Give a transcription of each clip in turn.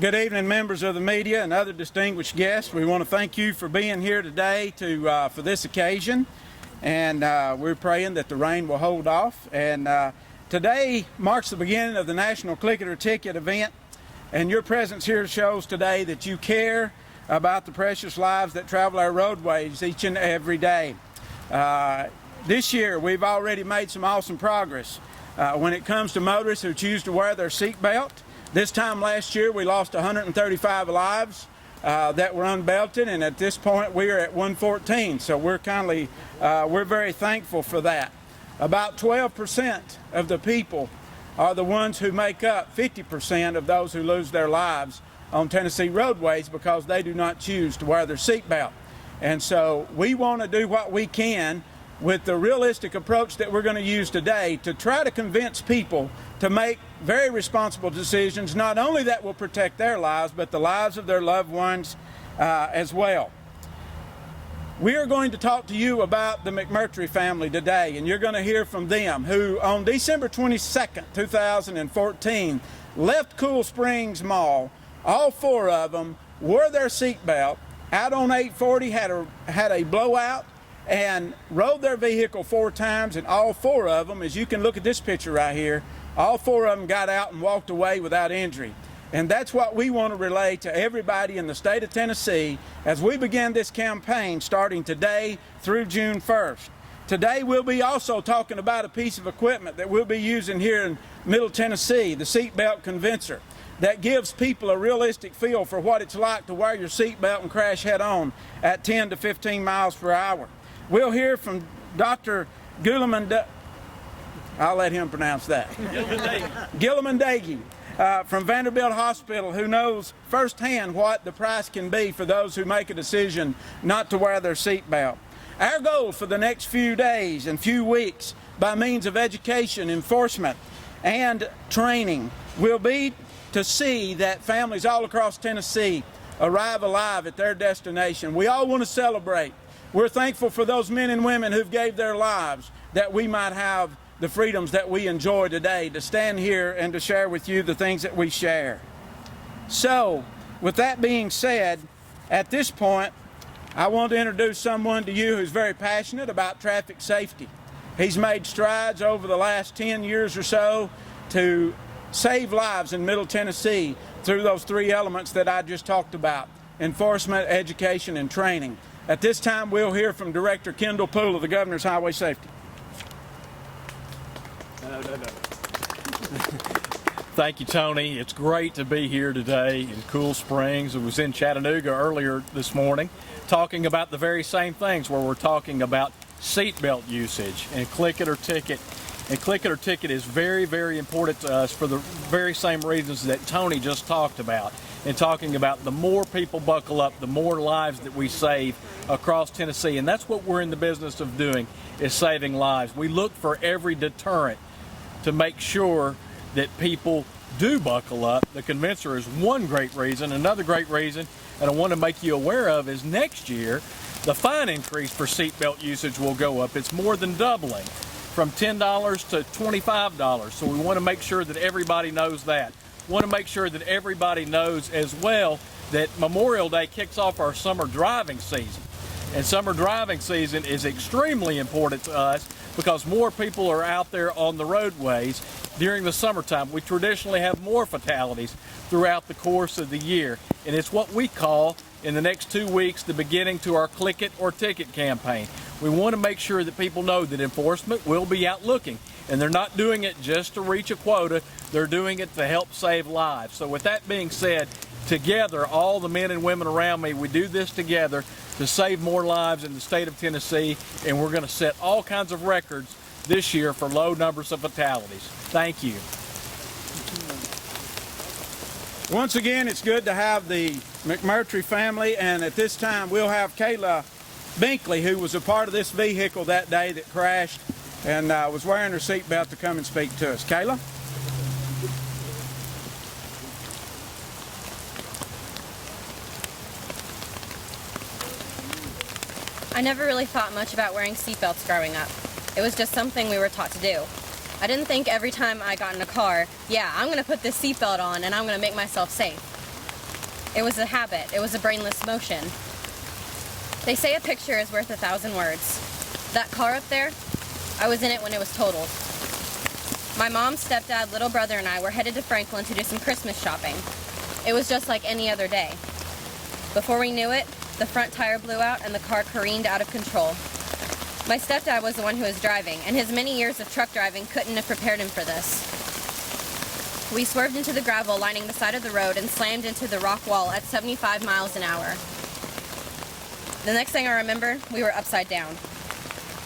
Good evening, members of the media and other distinguished guests. We want to thank you for being here today for this occasion, and we're praying that the rain will hold off. And today marks the beginning of the National Click It or Ticket event, and your presence here shows today that you care about the precious lives that travel our roadways each and every day. This year, we've already made some awesome progress when it comes to motorists who choose to wear their seatbelt. This time last year, we lost 135 lives that were unbelted, and at this point, we are at 114. So we're very thankful for that. About 12% of the people are the ones who make up 50% of those who lose their lives on Tennessee roadways because they do not choose to wear their seatbelt. And so we want to do what we can with the realistic approach that we're going to use today to try to convince people to make very responsible decisions, not only that will protect their lives, but the lives of their loved ones as well. We are going to talk to you about the McMurtry family today, and you're going to hear from them, who on December 22nd, 2014, left Cool Springs Mall. All four of them wore their seatbelt, out on 840, had a blowout, and rode their vehicle 4 times, and all four of them, as you can look at this picture right here, all four of them got out and walked away without injury. And that's what we want to relay to everybody in the state of Tennessee as we begin this campaign starting today through June 1st. Today we'll be also talking about a piece of equipment that we'll be using here in Middle Tennessee, the seatbelt convincer, that gives people a realistic feel for what it's like to wear your seatbelt and crash head-on at 10 to 15 miles per hour. We'll hear from Dr. Gilliman, I'll let him pronounce that. Gilliman Dagey from Vanderbilt Hospital, who knows firsthand what the price can be for those who make a decision not to wear their seatbelt. Our goal for the next few days and few weeks, by means of education, enforcement, and training, will be to see that families all across Tennessee arrive alive at their destination. We all want to celebrate. We're thankful for those men and women who've gave their lives that we might have the freedoms that we enjoy today, to stand here and to share with you the things that we share. So, with that being said, at this point, I want to introduce someone to you who's very passionate about traffic safety. He's made strides over the last 10 years or so to save lives in Middle Tennessee through those 3 elements that I just talked about: enforcement, education, and training. At this time, we'll hear from Director Kendall Poole of the Governor's Highway Safety. Thank you, Tony. It's great to be here today in Cool Springs. I was in Chattanooga earlier this morning talking about the very same things, where we're talking about seatbelt usage and click it or ticket. And click it or ticket is very, very important to us for the very same reasons that Tony just talked about. And talking about the more people buckle up, the more lives that we save across Tennessee. And that's what we're in the business of doing, is saving lives. We look for every deterrent to make sure that people do buckle up. The convincer is one great reason. Another great reason, and I want to make you aware of, is next year the fine increase for seatbelt usage will go up. It's more than doubling, from $10 to $25. So we want to make sure that everybody knows that. Want to make sure that everybody knows as well that Memorial Day kicks off our summer driving season. And summer driving season is extremely important to us because more people are out there on the roadways during the summertime. We traditionally have more fatalities throughout the course of the year. And it's what we call, in the next 2 weeks, the beginning to our Click It or Ticket campaign. We want to make sure that people know that enforcement will be out looking. And they're not doing it just to reach a quota, they're doing it to help save lives. So with that being said, together, all the men and women around me, we do this together to save more lives in the state of Tennessee, and we're going to set all kinds of records this year for low numbers of fatalities. Thank you. Once again, it's good to have the McMurtry family, and at this time we'll have Kayla Binkley, who was a part of this vehicle that day that crashed and was wearing her seatbelt, to come and speak to us. Kayla? I never really thought much about wearing seatbelts growing up. It was just something we were taught to do. I didn't think every time I got in a car, yeah, I'm going to put this seatbelt on and I'm going to make myself safe. It was a habit. It was a brainless motion. They say a picture is worth 1,000 words. That car up there, I was in it when it was totaled. My mom, stepdad, little brother, and I were headed to Franklin to do some Christmas shopping. It was just like any other day. Before we knew it, the front tire blew out and the car careened out of control. My stepdad was the one who was driving, and his many years of truck driving couldn't have prepared him for this. We swerved into the gravel lining the side of the road and slammed into the rock wall at 75 miles an hour. The next thing I remember, we were upside down.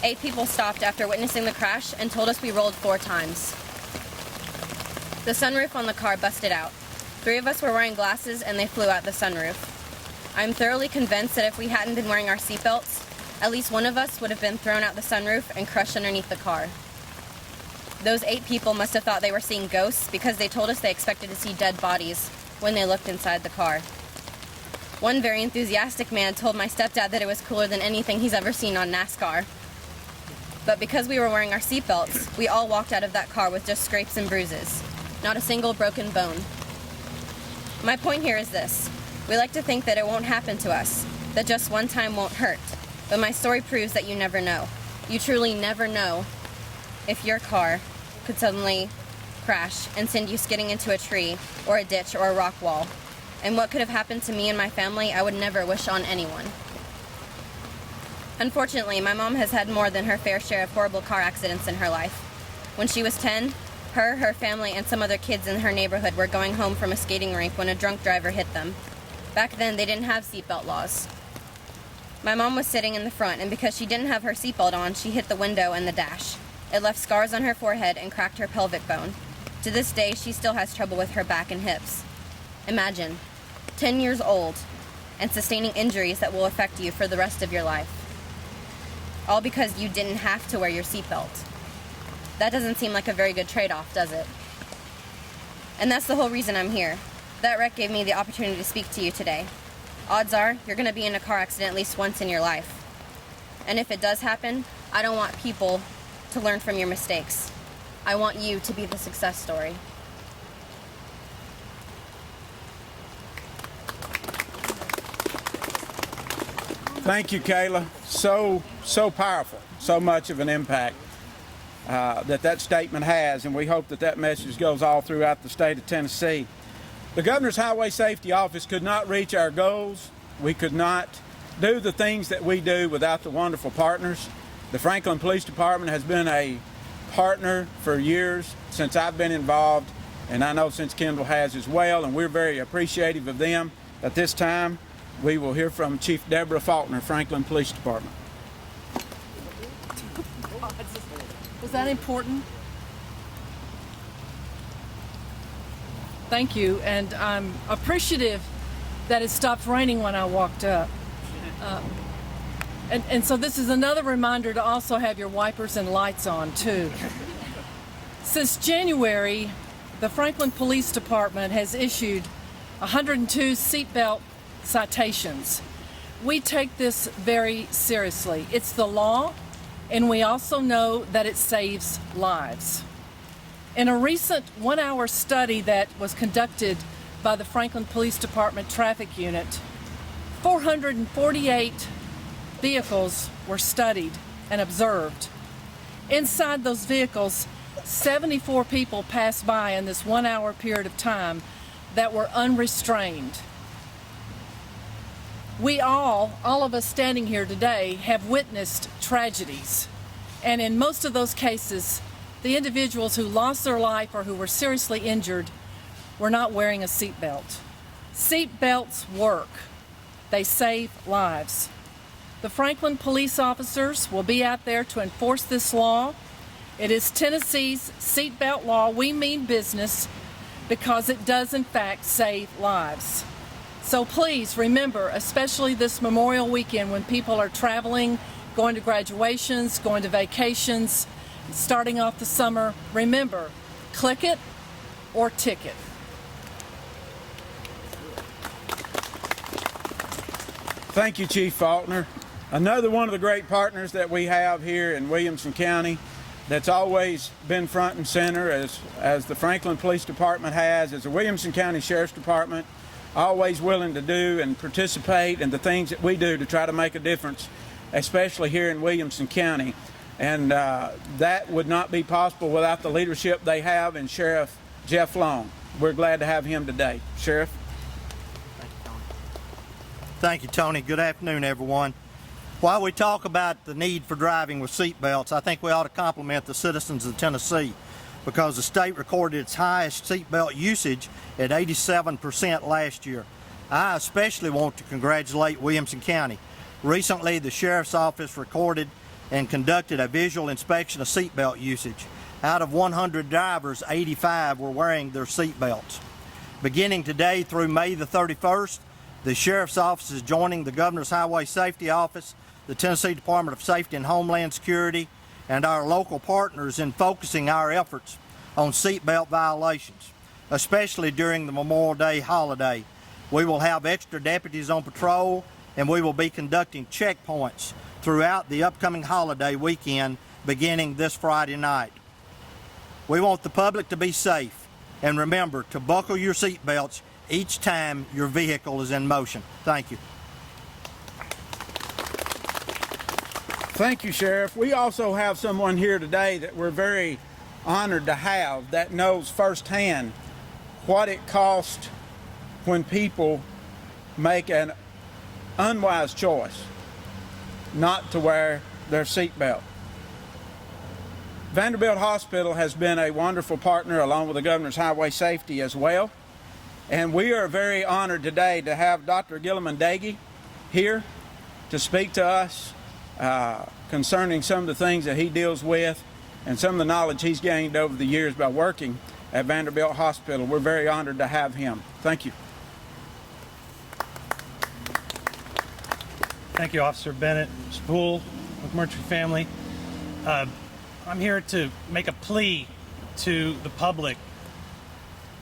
8 people stopped after witnessing the crash and told us we rolled 4 times. The sunroof on the car busted out. 3 of us were wearing glasses and they flew out the sunroof. I'm thoroughly convinced that if we hadn't been wearing our seatbelts, at least one of us would have been thrown out the sunroof and crushed underneath the car. Those 8 people must have thought they were seeing ghosts because they told us they expected to see dead bodies when they looked inside the car. One very enthusiastic man told my stepdad that it was cooler than anything he's ever seen on NASCAR. But because we were wearing our seatbelts, we all walked out of that car with just scrapes and bruises, not a single broken bone. My point here is this. We like to think that it won't happen to us, that just one time won't hurt. But my story proves that you never know. You truly never know if your car could suddenly crash and send you skidding into a tree or a ditch or a rock wall. And what could have happened to me and my family, I would never wish on anyone. Unfortunately, my mom has had more than her fair share of horrible car accidents in her life. When she was 10, her family, and some other kids in her neighborhood were going home from a skating rink when a drunk driver hit them. Back then, they didn't have seatbelt laws. My mom was sitting in the front, and because she didn't have her seatbelt on, she hit the window and the dash. It left scars on her forehead and cracked her pelvic bone. To this day, she still has trouble with her back and hips. Imagine, 10 years old, and sustaining injuries that will affect you for the rest of your life. All because you didn't have to wear your seatbelt. That doesn't seem like a very good trade-off, does it? And that's the whole reason I'm here. That wreck gave me the opportunity to speak to you today. Odds are, you're going to be in a car accident at least once in your life. And if it does happen, I don't want people to learn from your mistakes. I want you to be the success story. Thank you, Kayla. So powerful, so much of an impact that statement has, and we hope that message goes all throughout the state of Tennessee. The Governor's Highway Safety Office could not reach our goals. We could not do the things that we do without the wonderful partners. The Franklin Police Department has been a partner for years since I've been involved, and I know since Kendall has as well, and we're very appreciative of them. At this time, we will hear from Chief Deborah Faulkner, Franklin Police Department. Was that important? Thank you, and I'm appreciative that it stopped raining when I walked up. And so this is another reminder to also have your wipers and lights on too. Since January, the Franklin Police Department has issued 102 seatbelt citations. We take this very seriously. It's the law, and we also know that it saves lives. In a recent 1-hour study that was conducted by the Franklin Police Department Traffic Unit, 448 vehicles were studied and observed. Inside those vehicles, 74 people passed by in this 1-hour period of time that were unrestrained. We all of us standing here today, have witnessed tragedies. And in most of those cases, the individuals who lost their life or who were seriously injured were not wearing a seatbelt. Seatbelts work. They save lives. The Franklin police officers will be out there to enforce this law. It is Tennessee's seatbelt law. We mean business because it does in fact save lives. So please remember, especially this Memorial Weekend when people are traveling, going to graduations, going to vacations, starting off the summer, remember, click it or ticket. Thank you, Chief Faulkner. Another one of the great partners that we have here in Williamson County that's always been front and center as the Franklin Police Department has, as the Williamson County Sheriff's Department. always willing to do and participate in the things that we do to try to make a difference, especially here in Williamson County. And that would not be possible without the leadership they have in Sheriff Jeff Long. We're glad to have him today. Sheriff? Thank you, Tony. Good afternoon, everyone. While we talk about the need for driving with seat belts, I think we ought to compliment the citizens of Tennessee, because the state recorded its highest seatbelt usage at 87% last year. I especially want to congratulate Williamson County. Recently, the Sheriff's Office recorded and conducted a visual inspection of seatbelt usage. Out of 100 drivers, 85 were wearing their seatbelts. Beginning today through May the 31st, the Sheriff's Office is joining the Governor's Highway Safety Office, the Tennessee Department of Safety and Homeland Security, and our local partners in focusing our efforts on seatbelt violations, especially during the Memorial Day holiday. We will have extra deputies on patrol, and we will be conducting checkpoints throughout the upcoming holiday weekend beginning this Friday night. We want the public to be safe, and remember to buckle your seatbelts each time your vehicle is in motion. Thank you. Thank you, Sheriff. We also have someone here today that we're very honored to have that knows firsthand what it costs when people make an unwise choice not to wear their seatbelt. Vanderbilt Hospital has been a wonderful partner along with the Governor's Highway Safety as well. And we are very honored today to have Dr. Gilliman Dagey here to speak to us concerning some of the things that he deals with and some of the knowledge he's gained over the years by working at Vanderbilt Hospital. We're very honored to have him. Thank you. Thank you, Officer Bennett, Spool, McMurtry family. I'm here to make a plea to the public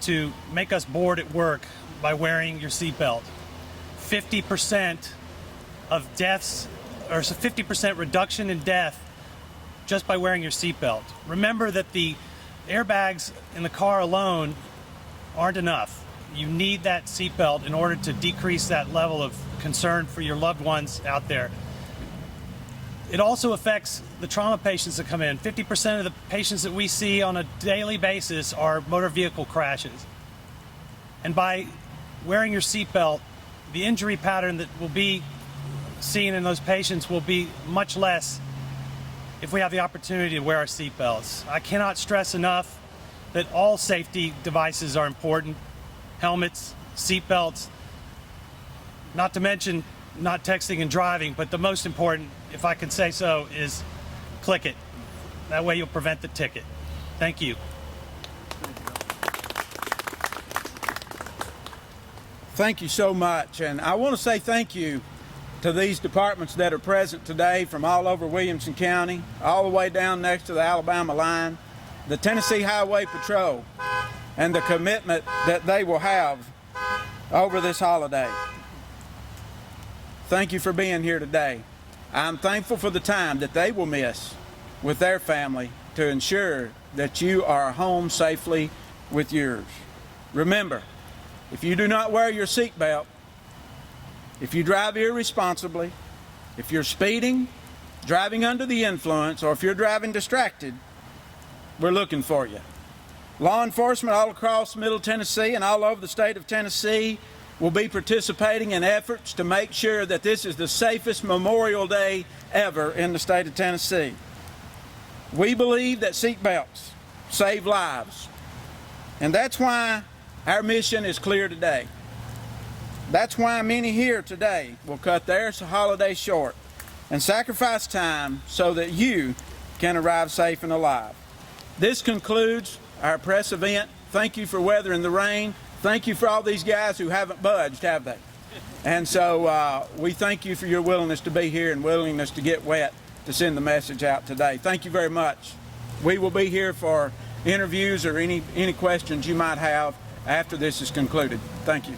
to make us bored at work by wearing your seatbelt. 50% of deaths, or 50% reduction in death just by wearing your seatbelt. Remember that the airbags in the car alone aren't enough. You need that seatbelt in order to decrease that level of concern for your loved ones out there. It also affects the trauma patients that come in. 50% of the patients that we see on a daily basis are motor vehicle crashes. And by wearing your seatbelt, the injury pattern that will be seen in those patients will be much less if we have the opportunity to wear our seatbelts. I cannot stress enough that all safety devices are important. Helmets, seatbelts, not to mention not texting and driving, but the most important, if I can say so, is click it. That way you'll prevent the ticket. Thank you. Thank you so much. And I want to say thank you to these departments that are present today from all over Williamson County, all the way down next to the Alabama line, the Tennessee Highway Patrol, and the commitment that they will have over this holiday. Thank you for being here today. I'm thankful for the time that they will miss with their family to ensure that you are home safely with yours. Remember, if you do not wear your seatbelt, if you drive irresponsibly, if you're speeding, driving under the influence, or if you're driving distracted, we're looking for you. Law enforcement all across Middle Tennessee and all over the state of Tennessee will be participating in efforts to make sure that this is the safest Memorial Day ever in the state of Tennessee. We believe that seatbelts save lives, and that's why our mission is clear today. That's why many here today will cut their holiday short and sacrifice time so that you can arrive safe and alive. This concludes our press event. Thank you for weathering the rain. Thank you for all these guys who haven't budged, have they? And so we thank you for your willingness to be here and willingness to get wet to send the message out today. Thank you very much. We will be here for interviews or any questions you might have after this is concluded. Thank you.